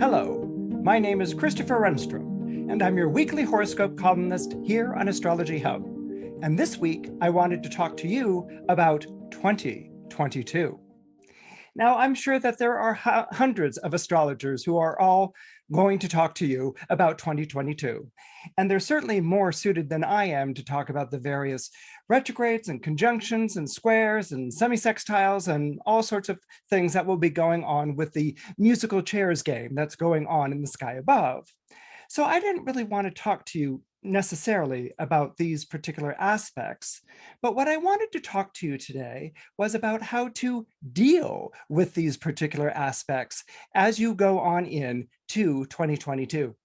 Hello, my name is Christopher Renstrom, and I'm your weekly horoscope columnist here on Astrology Hub. And this week, I wanted to talk to you about 2022. Now, I'm sure that there are hundreds of astrologers who are all going to talk to you about 2022. And they're certainly more suited than I am to talk about the various retrogrades and conjunctions and squares and semi-sextiles and all sorts of things that will be going on with the musical chairs game that's going on in the sky above. So I didn't really want to talk to you necessarily about these particular aspects, but what I wanted to talk to you today was about how to deal with these particular aspects as you go on in to 2022.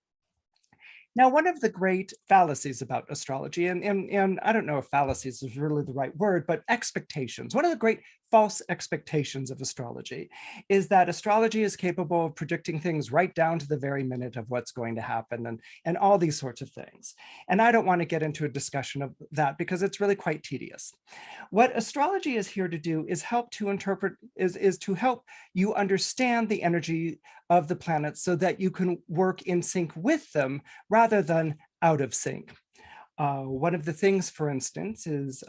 Now, one of the great fallacies about astrology, and I don't know if fallacies is really the right word, but expectations. One of the great false expectations of astrology is that astrology is capable of predicting things right down to the very minute of what's going to happen and all these sorts of things. And I don't want to get into a discussion of that because it's really quite tedious. What astrology is here to do is help to interpret, is to help you understand the energy of the planets so that you can work in sync with them rather than out of sync. One of the things, for instance, is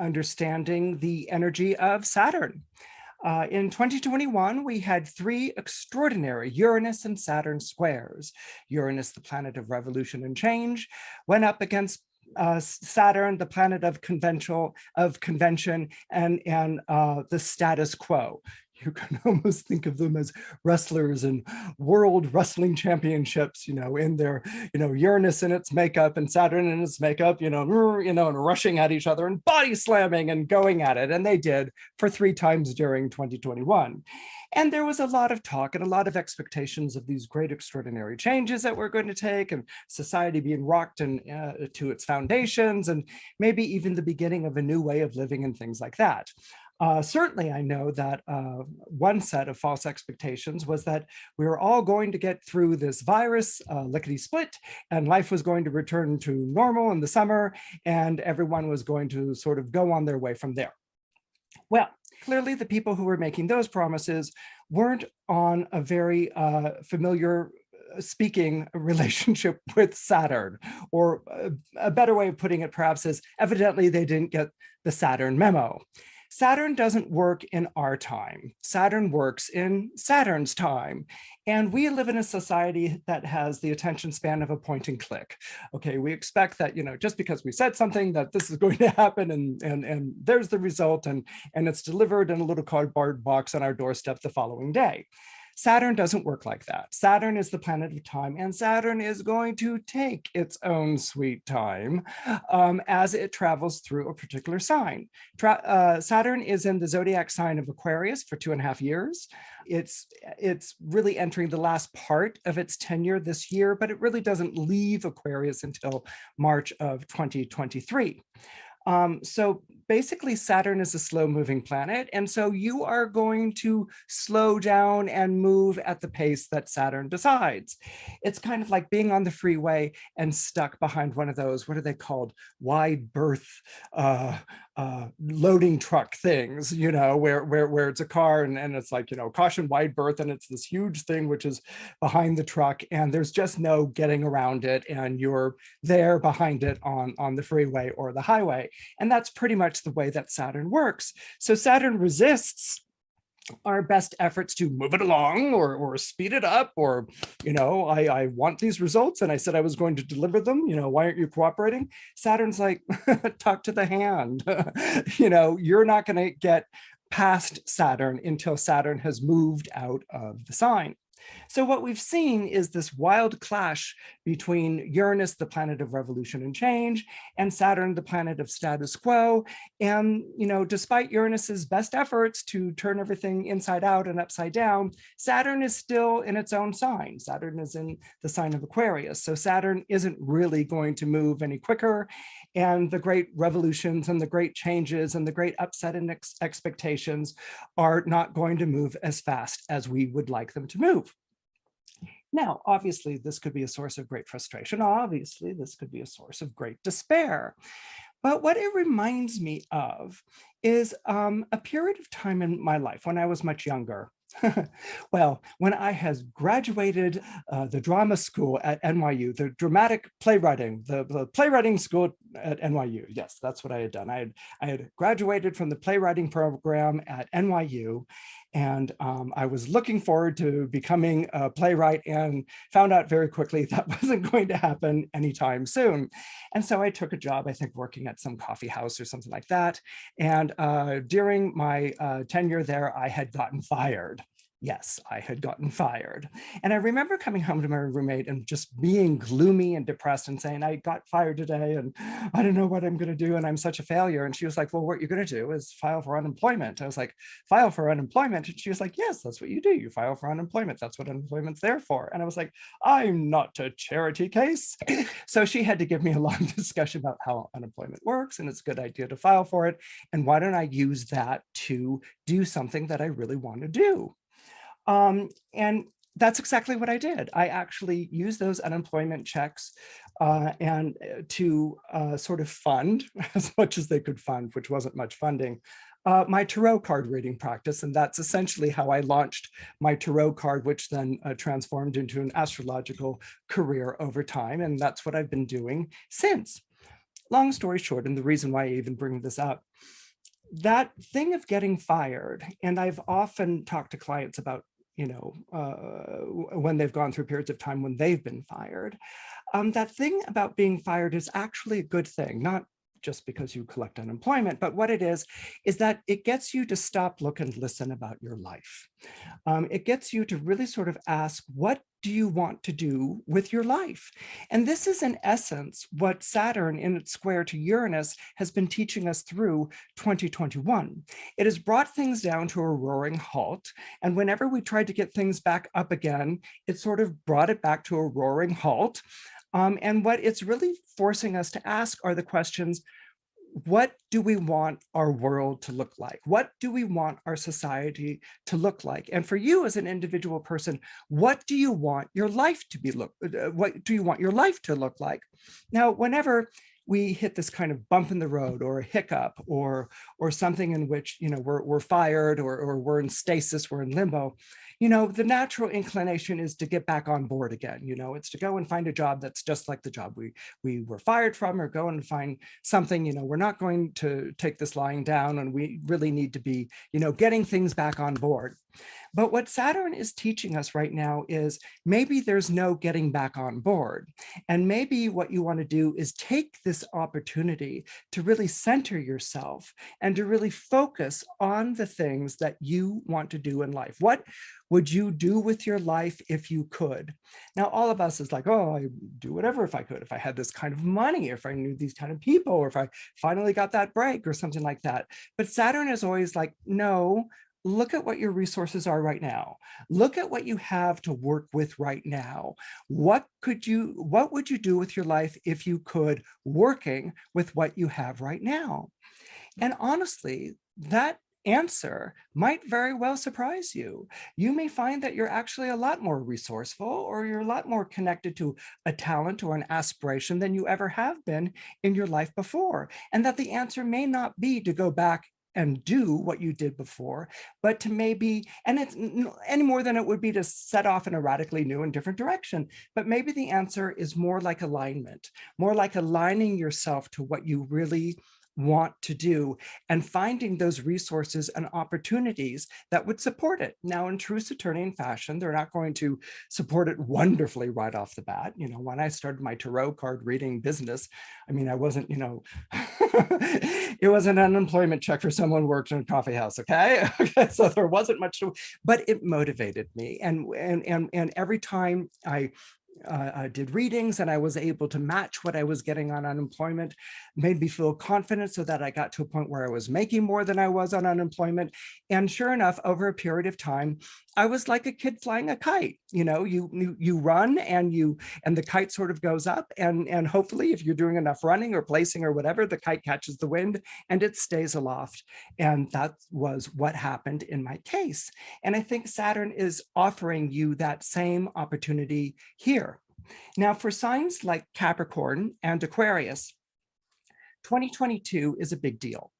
understanding the energy of Saturn. In 2021, we had three extraordinary Uranus and Saturn squares. Uranus, the planet of revolution and change, went up against Saturn, the planet of convention and the status quo. You can almost think of them as wrestlers and world wrestling championships, in their, Uranus in its makeup and Saturn in its makeup, and rushing at each other and body slamming and going at it. And they did for 3 times during 2021. And there was a lot of talk and a lot of expectations of these great extraordinary changes that we're going to take and society being rocked to its foundations and maybe even the beginning of a new way of living and things like that. Certainly, I know that one set of false expectations was that we were all going to get through this virus lickety-split, and life was going to return to normal in the summer, and everyone was going to sort of go on their way from there. Well, clearly the people who were making those promises weren't on a very familiar speaking relationship with Saturn, or a better way of putting it perhaps is evidently they didn't get the Saturn memo. Saturn doesn't work in our time. Saturn works in Saturn's time. And we live in a society that has the attention span of a point and click. Okay, we expect that, just because we said something that this is going to happen and there's the result and it's delivered in a little cardboard box on our doorstep the following day. Saturn doesn't work like that. Saturn is the planet of time, and Saturn is going to take its own sweet time as it travels through a particular sign. Saturn is in the zodiac sign of Aquarius for 2.5 years. It's really entering the last part of its tenure this year, but it really doesn't leave Aquarius until March of 2023. So basically Saturn is a slow moving planet. And so you are going to slow down and move at the pace that Saturn decides. It's kind of like being on the freeway and stuck behind one of those, what are they called? Wide berth loading truck things, where it's a car and it's like, caution wide berth. And it's this huge thing, which is behind the truck and there's just no getting around it. And you're there behind it on the freeway or the highway. And that's pretty much the way that Saturn works. So Saturn resists our best efforts to move it along or speed it up or, I want these results and I said I was going to deliver them, why aren't you cooperating? Saturn's like, talk to the hand. You're not going to get past Saturn until Saturn has moved out of the sign. So what we've seen is this wild clash between Uranus, the planet of revolution and change, and Saturn, the planet of status quo. And, despite Uranus's best efforts to turn everything inside out and upside down, Saturn is still in its own sign. Saturn is in the sign of Aquarius. So Saturn isn't really going to move any quicker. And the great revolutions and the great changes and the great upset in expectations are not going to move as fast as we would like them to move. Now, obviously, this could be a source of great frustration. Obviously, this could be a source of great despair. But what it reminds me of is a period of time in my life when I was much younger. Well, when I had graduated the drama school at NYU, the dramatic playwriting, the playwriting school at NYU, yes, that's what I had done. I had graduated from the playwriting program at NYU, and I was looking forward to becoming a playwright and found out very quickly that wasn't going to happen anytime soon. And so I took a job, I think working at some coffee house or something like that. And during my tenure there, I had gotten fired. Yes, I had gotten fired. And I remember coming home to my roommate and just being gloomy and depressed and saying, I got fired today and I don't know what I'm going to do. And I'm such a failure. And she was like, well, what you're going to do is file for unemployment. I was like, file for unemployment? And she was like, yes, that's what you do. You file for unemployment. That's what unemployment's there for. And I was like, I'm not a charity case. So she had to give me a long discussion about how unemployment works. And it's a good idea to file for it. And why don't I use that to do something that I really want to do? And that's exactly what I did. I actually used those unemployment checks and to sort of fund as much as they could fund, which wasn't much funding, my tarot card reading practice. And that's essentially how I launched my tarot card, which then transformed into an astrological career over time. And that's what I've been doing since. Long story short, and the reason why I even bring this up, that thing of getting fired, and I've often talked to clients about, when they've gone through periods of time when they've been fired, that thing about being fired is actually a good thing, not just because you collect unemployment, but what it is that it gets you to stop, look, and listen about your life. It gets you to really sort of ask, what do you want to do with your life? And this is in essence what Saturn in its square to Uranus has been teaching us through 2021. It has brought things down to a roaring halt. And whenever we tried to get things back up again, it sort of brought it back to a roaring halt. And what it's really forcing us to ask are the questions, what do we want our world to look like? What do we want our society to look like? And for you as an individual person, what do you want your life to be what do you want your life to look like? Now, whenever we hit this kind of bump in the road or a hiccup or something in which we're fired or we're in stasis, we're in limbo, the natural inclination is to get back on board again. It's to go and find a job that's just like the job we were fired from, or go and find something. We're not going to take this lying down, and we really need to be getting things back on board. But what Saturn is teaching us right now is maybe there's no getting back on board. And maybe what you want to do is take this opportunity to really center yourself and to really focus on the things that you want to do in life. What would you do with your life if you could? Now, all of us is like, oh, I do whatever if I could, if I had this kind of money, if I knew these kind of people, or if I finally got that break or something like that. But Saturn is always like, no, look at what your resources are right now. Look at what you have to work with right now. What would you do with your life if you could, working with what you have right now? And honestly, that answer might very well surprise you. You may find that you're actually a lot more resourceful, or you're a lot more connected to a talent or an aspiration than you ever have been in your life before. And that the answer may not be to go back and do what you did before, but to maybe, and it's any more than it would be to set off in a radically new and different direction, but maybe the answer is more like alignment, more like aligning yourself to what you really want to do and finding those resources and opportunities that would support it. Now, in true Saturnian fashion, they're not going to support it wonderfully right off the bat. When I started my tarot card reading business, I wasn't, it was an unemployment check for someone who worked in a coffee house. Okay. So there wasn't much but it motivated me. And every time I did readings and I was able to match what I was getting on unemployment, made me feel confident, so that I got to a point where I was making more than I was on unemployment. And sure enough, over a period of time, I was like a kid flying a kite. You run and the kite sort of goes up, and hopefully if you're doing enough running or placing or whatever, the kite catches the wind and it stays aloft. And that was what happened in my case. And I think Saturn is offering you that same opportunity here. Now, for signs like Capricorn and Aquarius, 2022 is a big deal.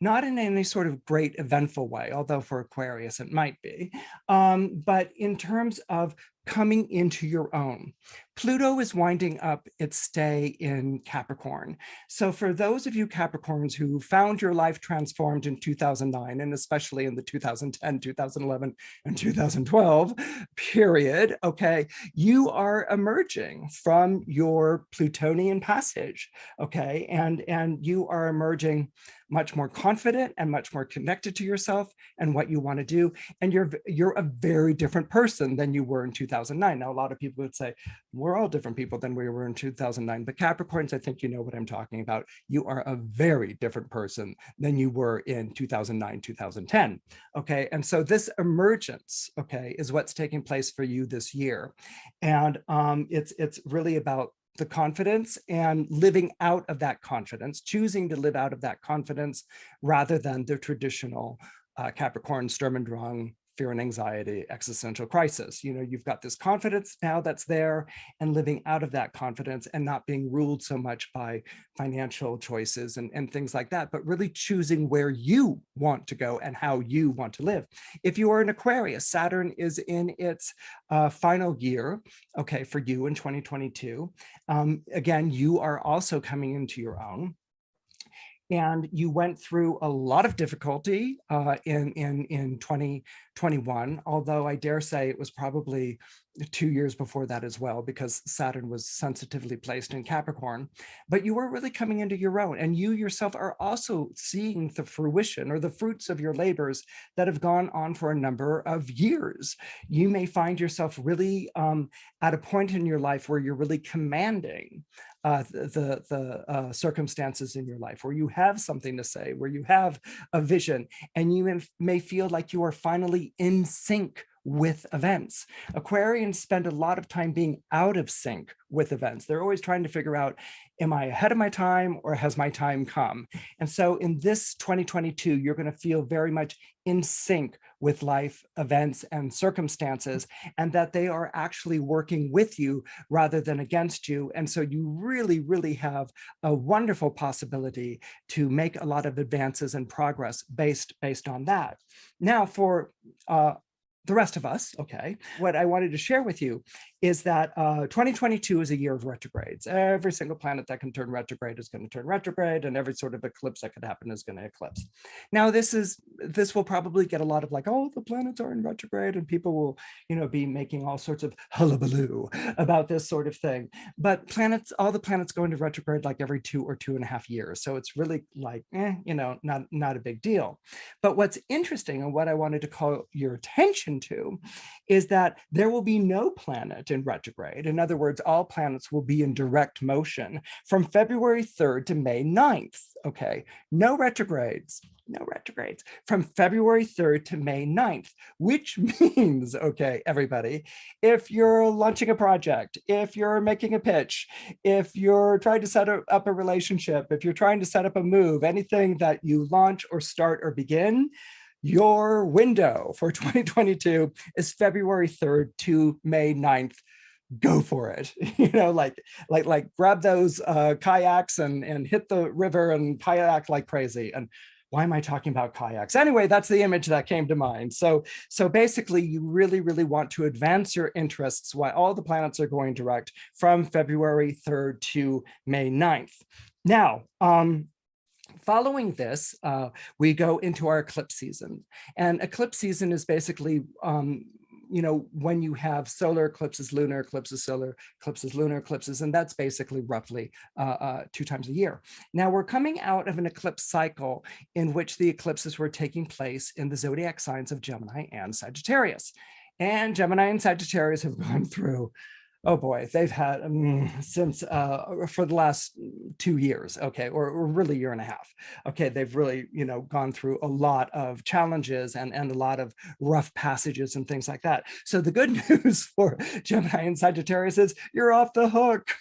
not in any sort of great eventful way, although for Aquarius it might be, but in terms of coming into your own. Pluto is winding up its stay in Capricorn. So for those of you Capricorns who found your life transformed in 2009, and especially in the 2010, 2011, and 2012 period, okay, you are emerging from your Plutonian passage, okay, and you are emerging much more confident and much more connected to yourself and what you want to do. And you're a very different person than you were in 2009. Now, a lot of people would say, we're all different people than we were in 2009, but Capricorns, I think you know what I'm talking about. You are a very different person than you were in 2009, 2010. Okay, and so this emergence, okay, is what's taking place for you this year. And it's really about the confidence and living out of that confidence, choosing to live out of that confidence rather than the traditional Capricorn Sturm und Drang, fear and anxiety, existential crisis. You know, you've got this confidence now that's there, and living out of that confidence and not being ruled so much by financial choices and things like that, but really choosing where you want to go and how you want to live. If you are an Aquarius, Saturn is in its final year, okay, for you in 2022. Again, you are also coming into your own. And you went through a lot of difficulty in 2021, although I dare say it was probably 2 years before that as well, because Saturn was sensitively placed in Capricorn. But you were really coming into your own, and you yourself are also seeing the fruition or the fruits of your labors that have gone on for a number of years. You may find yourself really at a point in your life where you're really commanding the circumstances in your life, where you have something to say, where you have a vision, and you may feel like you are finally in sync with events. Aquarians spend a lot of time being out of sync with events. They're always trying to figure out, am I ahead of my time or has my time come? And so in this 2022, you're going to feel very much in sync with life events and circumstances, and that they are actually working with you rather than against you. And so you really, really have a wonderful possibility to make a lot of advances and progress based on that. Now, for the rest of us, okay, what I wanted to share with you is that 2022 is a year of retrogrades. Every single planet that can turn retrograde is going to turn retrograde, and every sort of eclipse that could happen is going to eclipse. Now, this will probably get a lot of like, oh, the planets are in retrograde, and people will, you know, be making all sorts of hullabaloo about this sort of thing. But all the planets go into retrograde like every 2 or 2.5 years. So it's really like, you know, not a big deal. But what's interesting, and what I wanted to call your attention to, is that there will be no planet in retrograde. In other words, all planets will be in direct motion from February 3rd to May 9th. Okay, no retrogrades from February 3rd to May 9th, which means, okay, everybody, if you're launching a project, if you're making a pitch, if you're trying to set up a relationship, if you're trying to set up a move, anything that you launch or start or begin, your window for 2022 is February 3rd to May 9th. Go for it. You know, like grab those kayaks and hit the river and kayak like crazy. And why am I talking about kayaks? Anyway, that's the image that came to mind. So basically, you really, really want to advance your interests while all the planets are going direct from February 3rd to May 9th. Now, following this, we go into our eclipse season. And eclipse season is basically, you know, when you have solar eclipses, lunar eclipses, solar eclipses, lunar eclipses, and that's basically roughly 2 times a year. Now, we're coming out of an eclipse cycle in which the eclipses were taking place in the zodiac signs of Gemini and Sagittarius. And Gemini and Sagittarius have gone through, oh boy, they've had since for the last 2 years, okay, or really 1.5 years. Okay, they've really, you know, gone through a lot of challenges and a lot of rough passages and things like that. So the good news for Gemini and Sagittarius is you're off the hook.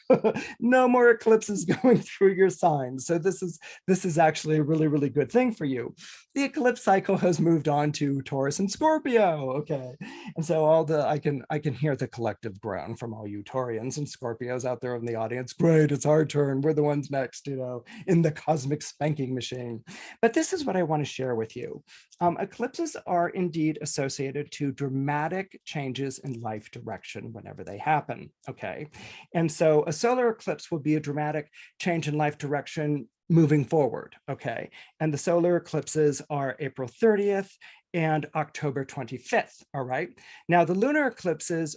No more eclipses going through your signs. So this is actually a really, really good thing for you. The eclipse cycle has moved on to Taurus and Scorpio. Okay, and so I can hear the collective groan from all you you Taurians and Scorpios out there in the audience, great, it's our turn. We're the ones next, in the cosmic spanking machine. But this is what I want to share with you. Eclipses are indeed associated to dramatic changes in life direction whenever they happen, okay? And so a solar eclipse will be a dramatic change in life direction moving forward, okay? And the solar eclipses are April 30th and October 25th, all right? Now, the lunar eclipses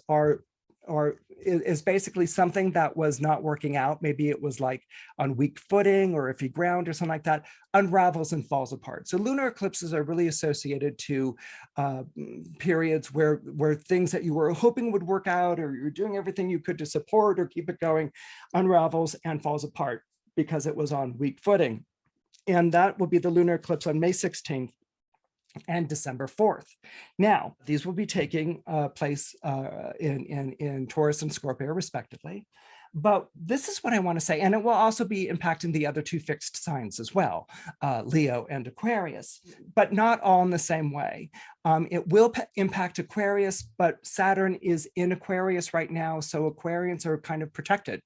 is basically something that was not working out. Maybe it was like on weak footing or iffy ground or something like that, unravels and falls apart. So lunar eclipses are really associated to periods where things that you were hoping would work out, or you're doing everything you could to support or keep it going, unravels and falls apart because it was on weak footing. And that will be the lunar eclipse on May 16th and December 4th. Now, these will be taking place in Taurus and Scorpio, respectively. But this is what I want to say, and it will also be impacting the other two fixed signs as well, Leo and Aquarius, but not all in the same way. It will impact Aquarius, but Saturn is in Aquarius right now, so Aquarians are kind of protected.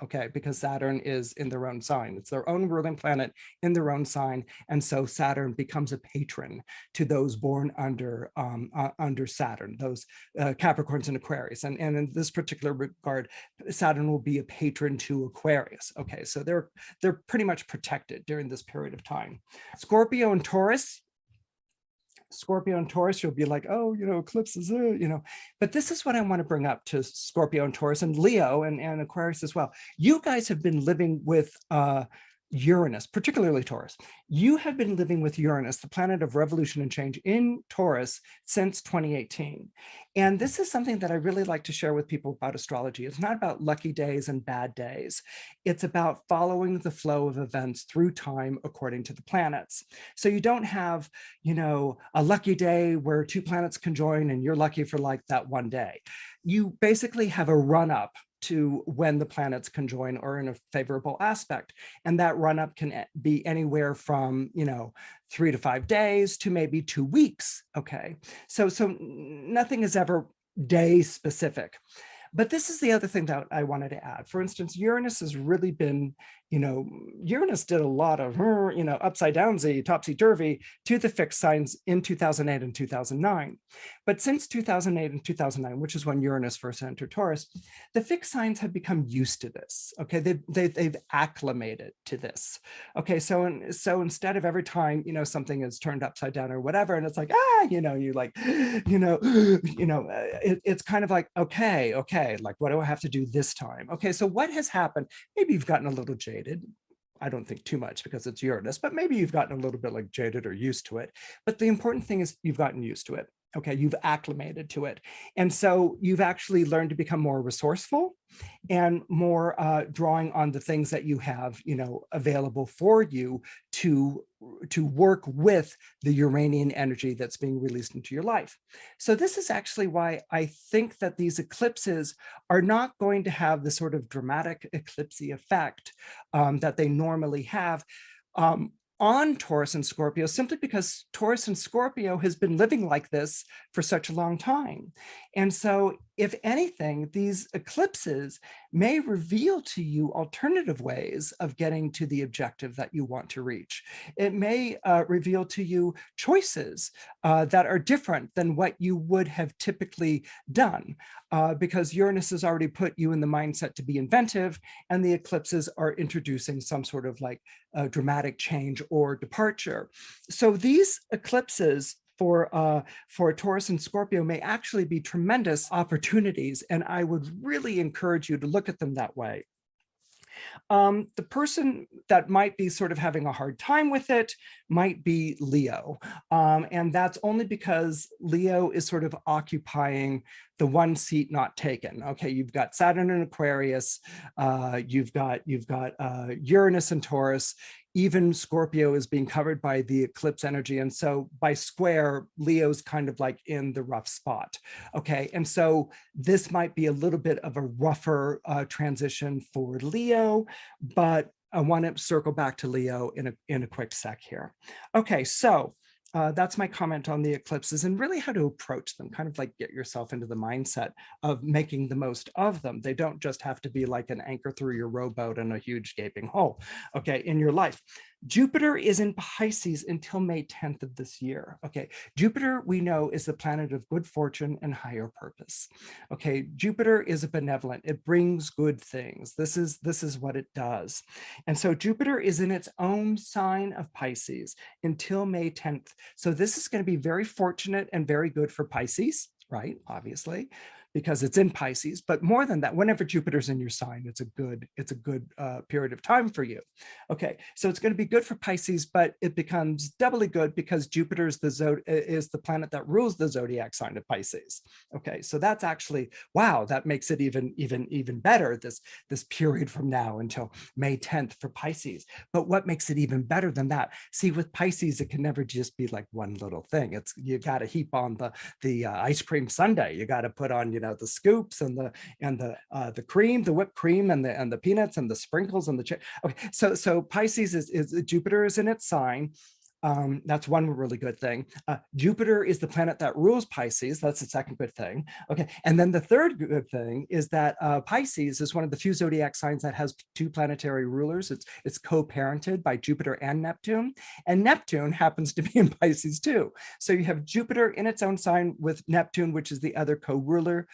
Okay, because Saturn is in their own sign. It's their own ruling planet in their own sign. And so Saturn becomes a patron to those born under Saturn, those Capricorns and Aquarius. And in this particular regard, Saturn will be a patron to Aquarius. Okay, so they're pretty much protected during this period of time. Scorpio and Taurus, you'll be like, oh, eclipses, but this is what I want to bring up to Scorpio and Taurus and Leo and Aquarius as well. You guys have been living with Uranus, particularly Taurus. You have been living with Uranus, the planet of revolution and change, in Taurus since 2018. And this is something that I really like to share with people about astrology. It's not about lucky days and bad days. It's about following the flow of events through time according to the planets. So you don't have, a lucky day where two planets conjoin and you're lucky for like that one day. You basically have a run-up to when the planets conjoin or in a favorable aspect. And that run-up can be anywhere from, 3 to 5 days to maybe 2 weeks, okay? So nothing is ever day specific. But this is the other thing that I wanted to add. For instance, Uranus has really been, Uranus did a lot of, upside downsy, topsy-turvy to the fixed signs in 2008 and 2009. But since 2008 and 2009, which is when Uranus first entered Taurus, the fixed signs have become used to this. Okay, they've acclimated to this. Okay, so instead of every time, something is turned upside down or whatever, and it's like, you like, it's kind of like, okay, like, what do I have to do this time? Okay, so what has happened? Maybe you've gotten a little jaded. I don't think too much because it's Uranus, but maybe you've gotten a little bit like jaded or used to it. But the important thing is you've gotten used to it. Okay, you've acclimated to it. And so you've actually learned to become more resourceful and more drawing on the things that you have, available for you to work with the Uranian energy that's being released into your life. So this is actually why I think that these eclipses are not going to have the sort of dramatic eclipsy effect that they normally have on Taurus and Scorpio, simply because Taurus and Scorpio has been living like this for such a long time. And so if anything, these eclipses may reveal to you alternative ways of getting to the objective that you want to reach. It may reveal to you choices that are different than what you would have typically done, because Uranus has already put you in the mindset to be inventive, and the eclipses are introducing some sort of like dramatic change or departure. So these eclipses for Taurus and Scorpio may actually be tremendous opportunities, and I would really encourage you to look at them that way. The person that might be sort of having a hard time with it might be Leo. And that's only because Leo is sort of occupying the one seat not taken. Okay, you've got Saturn in Aquarius, you've got Uranus in Taurus, even Scorpio is being covered by the eclipse energy. And so by square, Leo's kind of like in the rough spot. Okay, and so this might be a little bit of a rougher transition for Leo, but I want to circle back to Leo in a quick sec here. Okay, so That's my comment on the eclipses and really how to approach them, kind of like get yourself into the mindset of making the most of them. They don't just have to be like an anchor through your rowboat and a huge gaping hole, okay, in your life. Jupiter is in Pisces until May 10th of this year. Okay, Jupiter, we know, is the planet of good fortune and higher purpose. Okay, Jupiter is a benevolent. It brings good things. This is what it does. And so Jupiter is in its own sign of Pisces until May 10th. So this is going to be very fortunate and very good for Pisces, right? Obviously, because it's in Pisces. But more than that, whenever Jupiter's in your sign, it's a good period of time for you. Okay, so it's going to be good for Pisces, but it becomes doubly good because Jupiter is the planet that rules the zodiac sign of Pisces. Okay, so that's actually, wow, that makes it even better, this period from now until May 10th for Pisces. But what makes it even better than that? See, with Pisces, it can never just be like one little thing. It's, you got to heap on the ice cream sundae. You got to put on, the scoops and the cream, the whipped cream, and the peanuts and the sprinkles and the okay. So Pisces is Jupiter is in its sign. That's one really good thing. Jupiter is the planet that rules Pisces. That's the second good thing. Okay, and then the third good thing is that Pisces is one of the few zodiac signs that has two planetary rulers. It's co-parented by Jupiter and Neptune happens to be in Pisces too. So you have Jupiter in its own sign with Neptune, which is the other co-ruler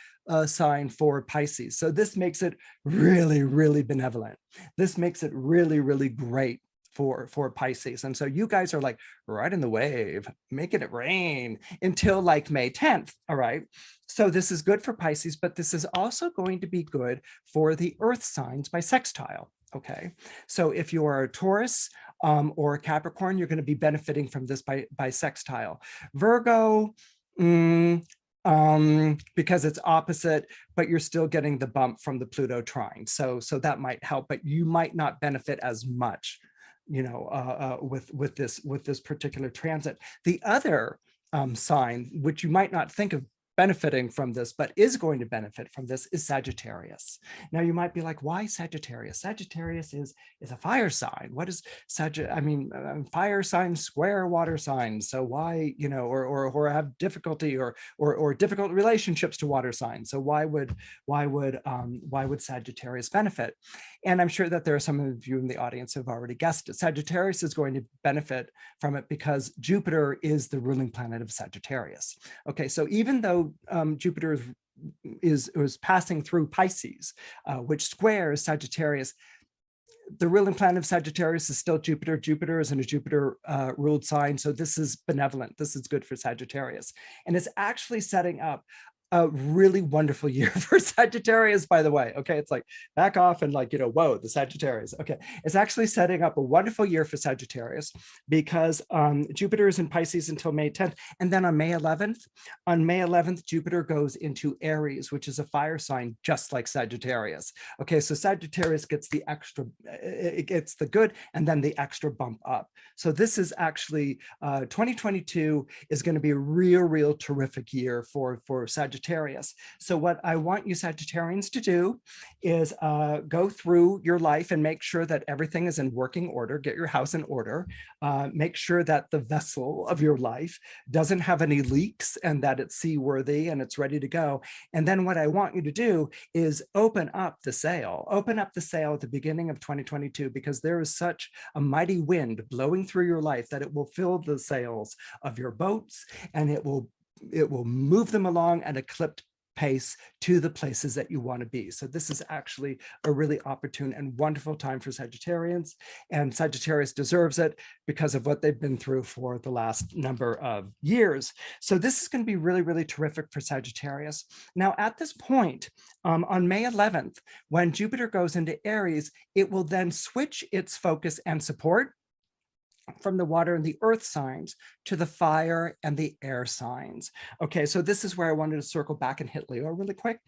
sign for Pisces. So this makes it really benevolent. This makes it really great for Pisces. And so you guys are like riding the wave, making it rain until like May 10th. All right. So this is good for Pisces, but this is also going to be good for the earth signs by sextile. Okay. So if you are a Taurus or a Capricorn, you're going to be benefiting from this by sextile. Virgo, because it's opposite, but you're still getting the bump from the Pluto trine. So that might help, but you might not benefit as much with this particular transit. The other sign, which you might not think of benefiting from this, but is going to benefit from this, is Sagittarius. Now you might be like, why Sagittarius? Sagittarius is a fire sign. What is Sagittarius? I mean, fire signs square water signs. So why, or have difficulty or difficult relationships to water signs. So why would Sagittarius benefit? And I'm sure that there are some of you in the audience who have already guessed it. Sagittarius is going to benefit from it because Jupiter is the ruling planet of Sagittarius. Okay, so even though Jupiter is passing through Pisces, which squares Sagittarius, the ruling planet of Sagittarius is still Jupiter. Jupiter is in a Jupiter ruled sign. So this is benevolent. This is good for Sagittarius. And it's actually setting up a really wonderful year for Sagittarius, by the way. Okay, it's like back off and like, whoa, the Sagittarius. Okay, it's actually setting up a wonderful year for Sagittarius because Jupiter is in Pisces until May 10th. And then on May 11th, Jupiter goes into Aries, which is a fire sign just like Sagittarius. Okay, so Sagittarius gets the extra, it gets the good and then the extra bump up. So this is actually, 2022 is going to be a real terrific year for Sagittarius. So what I want you Sagittarians to do is go through your life and make sure that everything is in working order. Get your house in order. Make sure that the vessel of your life doesn't have any leaks and that it's seaworthy and it's ready to go. And then what I want you to do is open up the sail. Open up the sail at the beginning of 2022 because there is such a mighty wind blowing through your life that it will fill the sails of your boats and it will move them along at a clipped pace to the places that you want to be. So this is actually a really opportune and wonderful time for Sagittarians, and Sagittarius deserves it because of what they've been through for the last number of years. So this is going to be really terrific for Sagittarius. Now at this point, on May 11th, when Jupiter goes into Aries, it will then switch its focus and support from the water and the earth signs to the fire and the air signs. Okay, so this is where I wanted to circle back and hit Leo really quick.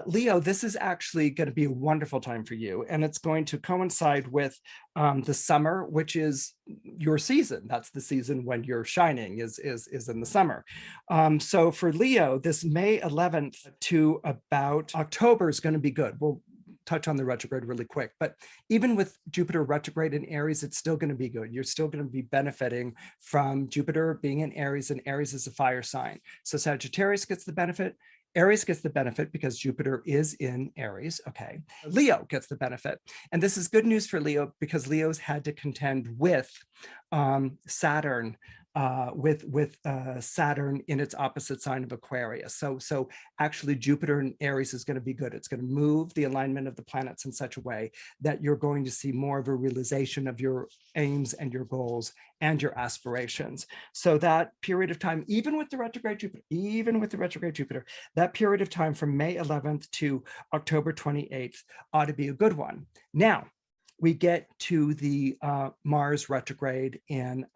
Leo, this is actually going to be a wonderful time for you, and it's going to coincide with the summer, which is your season. That's the season when you're shining is in the summer. So for Leo, this May 11th to about October is going to be good. Well, touch on the retrograde really quick, but even with Jupiter retrograde in Aries, it's still going to be good. You're still going to be benefiting from Jupiter being in Aries, and Aries is a fire sign. So Sagittarius gets the benefit. Aries gets the benefit because Jupiter is in Aries, okay? Leo gets the benefit. And this is good news for Leo because Leo's had to contend with Saturn, Saturn in its opposite sign of Aquarius. So actually Jupiter in Aries is going to be good. It's going to move the alignment of the planets in such a way that you're going to see more of a realization of your aims and your goals and your aspirations. So that period of time, even with the retrograde Jupiter, that period of time from May 11th to October 28th ought to be a good one. Now, we get to the Mars retrograde in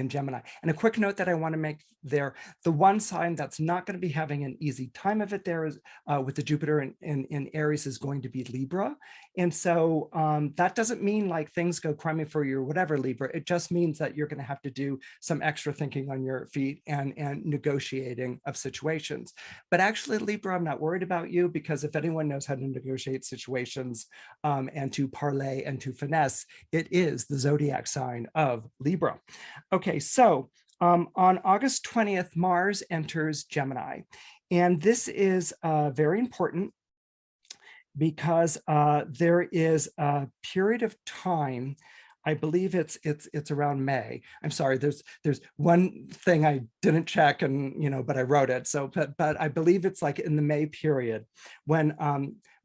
Gemini. And a quick note that I want to make there, the one sign that's not going to be having an easy time of it there is with the Jupiter in Aries is going to be Libra. And so that doesn't mean like things go crummy for you or whatever, Libra. It just means that you're going to have to do some extra thinking on your feet and negotiating of situations. But actually, Libra, I'm not worried about you because if anyone knows how to negotiate situations and to parlay and to finesse, it is the zodiac sign of Libra. Okay, so on August 20th, Mars enters Gemini. And this is very important because there is a period of time, I believe it's around May. I'm sorry, there's one thing I didn't check and, but I wrote it. So, but I believe it's like in the May period when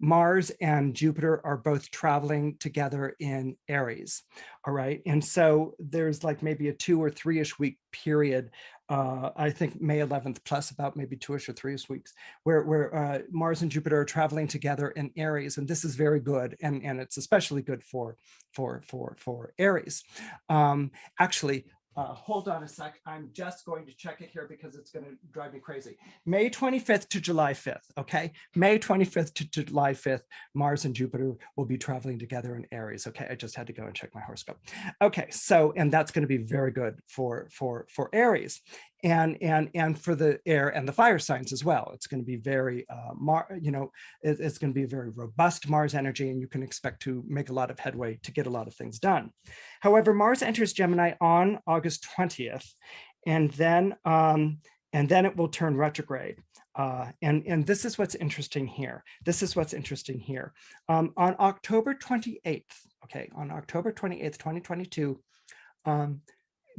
Mars and Jupiter are both traveling together in Aries. All right. And so there's like maybe a 2 or 3-ish week period. I think May 11th plus about maybe 2-ish or 3-ish weeks where Mars and Jupiter are traveling together in Aries. And this is very good. And it's especially good for Aries. Actually, hold on a sec. I'm just going to check it here because it's going to drive me crazy. May 25th to July 5th. Okay. May 25th to July 5th, Mars and Jupiter will be traveling together in Aries. Okay. I just had to go and check my horoscope. Okay. So, and that's going to be very good for Aries and for the air and the fire signs as well. It's going to be very, it's going to be a very robust Mars energy, and you can expect to make a lot of headway to get a lot of things done. However, Mars enters Gemini on August 20th, and then it will turn retrograde. And this is what's interesting here. On October 28th, okay, on October 28th, 2022,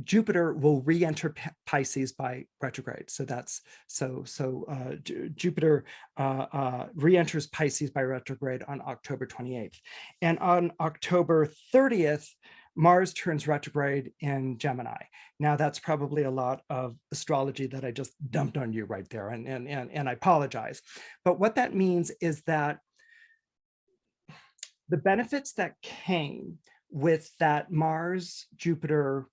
Jupiter will re-enter Pisces by retrograde. So that's Jupiter re-enters Pisces by retrograde on October 28th. And on October 30th, Mars turns retrograde in Gemini. Now that's probably a lot of astrology that I just dumped on you right there, and I apologize. But what that means is that the benefits that came with that Mars Jupiter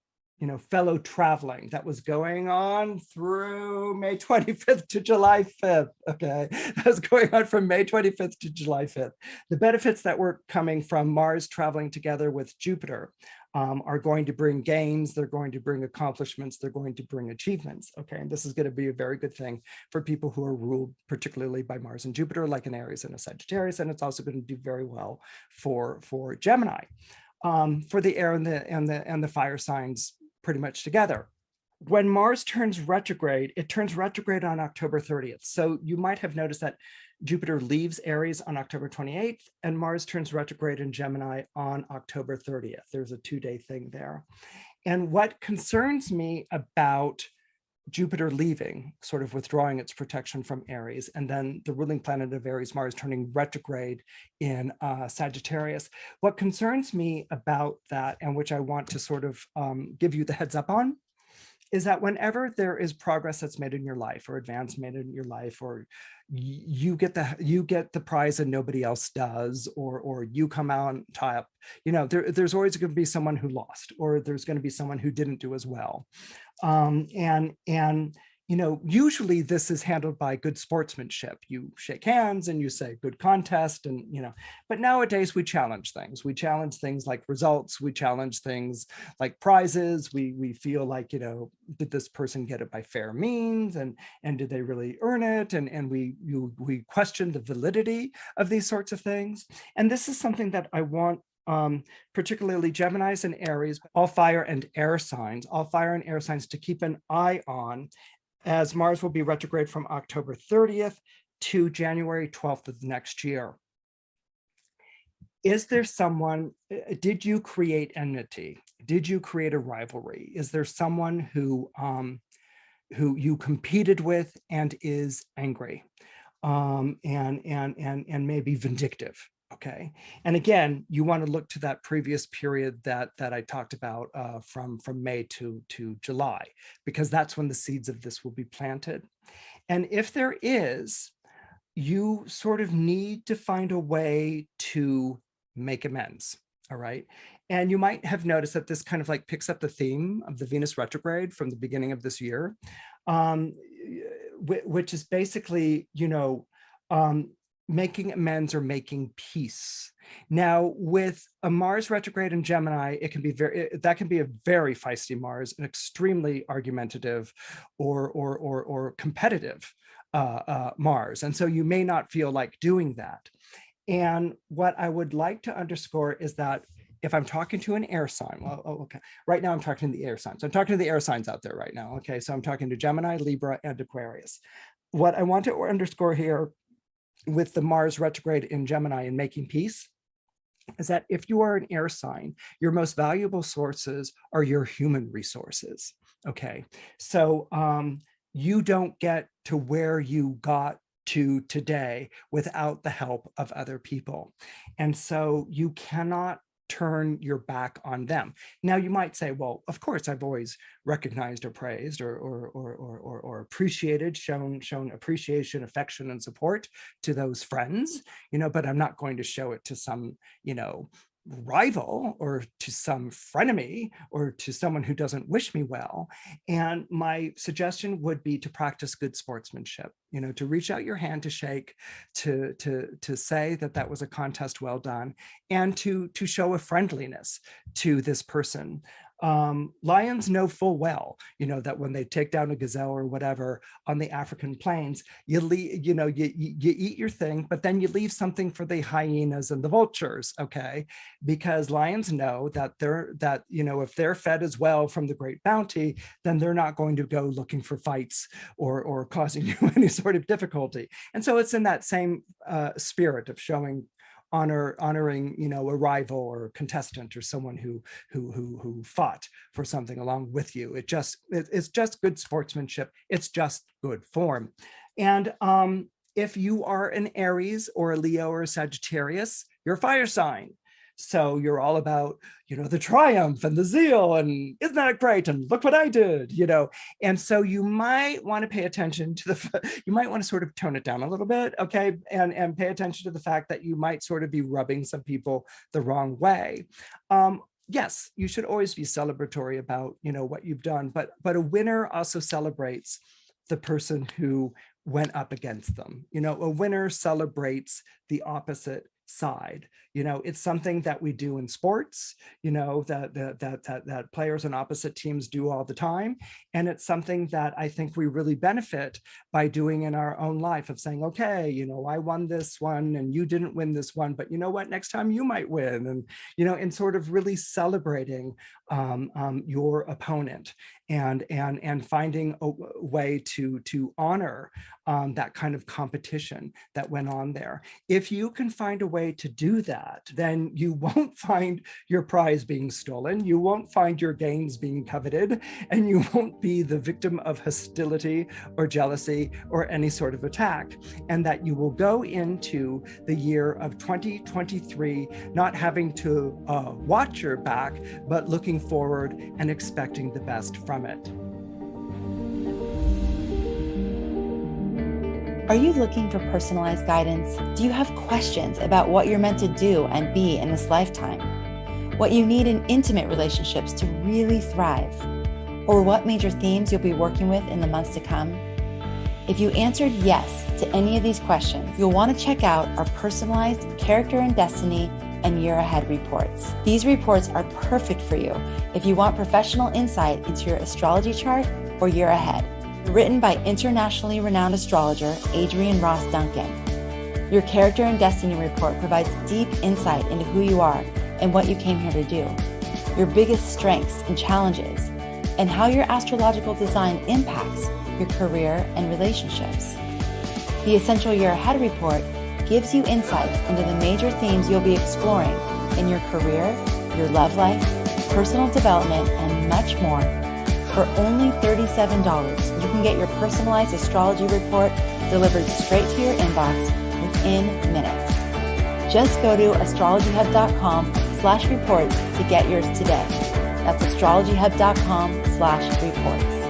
fellow traveling that was going on through May 25th to July 5th. Okay, that was going on from May 25th to July 5th. The benefits that were coming from Mars traveling together with Jupiter are going to bring gains, they're going to bring accomplishments, they're going to bring achievements. Okay, and this is going to be a very good thing for people who are ruled particularly by Mars and Jupiter, like an Aries and a Sagittarius, and it's also going to do very well for Gemini, for the air and the fire signs pretty much together. When Mars turns retrograde, it turns retrograde on October 30th. So you might have noticed that Jupiter leaves Aries on October 28th and Mars turns retrograde in Gemini on October 30th. There's a 2-day thing there. And what concerns me about Jupiter leaving, sort of withdrawing its protection from Aries, and then the ruling planet of Aries, Mars, turning retrograde in Sagittarius. What concerns me about that, and which I want to sort of give you the heads up on, is that whenever there is progress that's made in your life or advance made in your life, or you get the prize and nobody else does, or you come out on top, there's always going to be someone who lost, or there's going to be someone who didn't do as well. usually this is handled by good sportsmanship. You shake hands and you say good contest, and but nowadays we challenge things. We challenge things like results. We challenge things like prizes. We feel like, did this person get it by fair means, and did they really earn it? And we question the validity of these sorts of things. And this is something that I want particularly Geminis and Aries, all fire and air signs, to keep an eye on, as Mars will be retrograde from October 30th to January 12th of next year. Is there someone, did you create enmity? Did you create a rivalry? Is there someone who you competed with and is angry, and maybe vindictive? Okay. And again, you want to look to that previous period that I talked about, from May to July, because that's when the seeds of this will be planted. And if there is, you sort of need to find a way to make amends. All right. And you might have noticed that this kind of like picks up the theme of the Venus retrograde from the beginning of this year, which is basically, making amends or making peace. Now, with a Mars retrograde in Gemini, it can be that can be a very feisty Mars, an extremely argumentative or competitive Mars. And so you may not feel like doing that. And what I would like to underscore is that if I'm talking to an air sign, okay, right now I'm talking to the air signs. I'm talking to the air signs out there right now. Okay, so I'm talking to Gemini, Libra, and Aquarius. What I want to underscore here with the Mars retrograde in Gemini and making peace is that if you are an air sign, your most valuable sources are your human resources. Okay, so you don't get to where you got to today without the help of other people. And so you cannot turn your back on them. Now you might say, well, of course, I've always recognized or praised or appreciated, shown appreciation, affection, and support to those friends, but I'm not going to show it to some, rival or to some frenemy or to someone who doesn't wish me well. And my suggestion would be to practice good sportsmanship, to reach out your hand to shake, to say that was a contest well done, and to show a friendliness to this person. Lions know full well, that when they take down a gazelle or whatever on the African plains, you eat your thing, but then you leave something for the hyenas and the vultures, okay? Because lions know that if they're fed as well from the great bounty, then they're not going to go looking for fights or causing you any sort of difficulty. And so it's in that same spirit of showing honoring, a rival or contestant or someone who fought for something along with you. It's just good sportsmanship. It's just good form. And if you are an Aries or a Leo or a Sagittarius, you're a fire sign. So you're all about, the triumph and the zeal and isn't that great? And look what I did, And so you might want to pay attention to you might want to sort of tone it down a little bit, okay? And pay attention to the fact that you might sort of be rubbing some people the wrong way. Yes, you should always be celebratory about, what you've done, but a winner also celebrates the person who went up against them. A winner celebrates the opposite side. It's something that we do in sports, that players on opposite teams do all the time. And it's something that I think we really benefit by doing in our own life, of saying, okay, I won this one and you didn't win this one, but you know what, next time you might win. And, and sort of really celebrating your opponent and finding a way to honor that kind of competition that went on there. If you can find a way to do that, then you won't find your prize being stolen, you won't find your gains being coveted, and you won't be the victim of hostility or jealousy or any sort of attack. And that you will go into the year of 2023 not having to watch your back, but looking forward and expecting the best from it. Are you looking for personalized guidance? Do you have questions about what you're meant to do and be in this lifetime? What you need in intimate relationships to really thrive? or what major themes you'll be working with in the months to come? If you answered yes to any of these questions, you'll want to check out our personalized character and destiny and year ahead reports. These reports are perfect for you if you want professional insight into your astrology chart or year ahead. Written by internationally renowned astrologer Adrian Ross Duncan, your character and destiny report provides deep insight into who you are and what you came here to do, your biggest strengths and challenges, and how your astrological design impacts your career and relationships. The Essential Year Ahead report gives you insights into the major themes you'll be exploring in your career, your love life, personal development, and much more. For only $37, you can get your personalized astrology report delivered straight to your inbox within minutes. Just go to astrologyhub.com/reports to get yours today. That's astrologyhub.com/reports.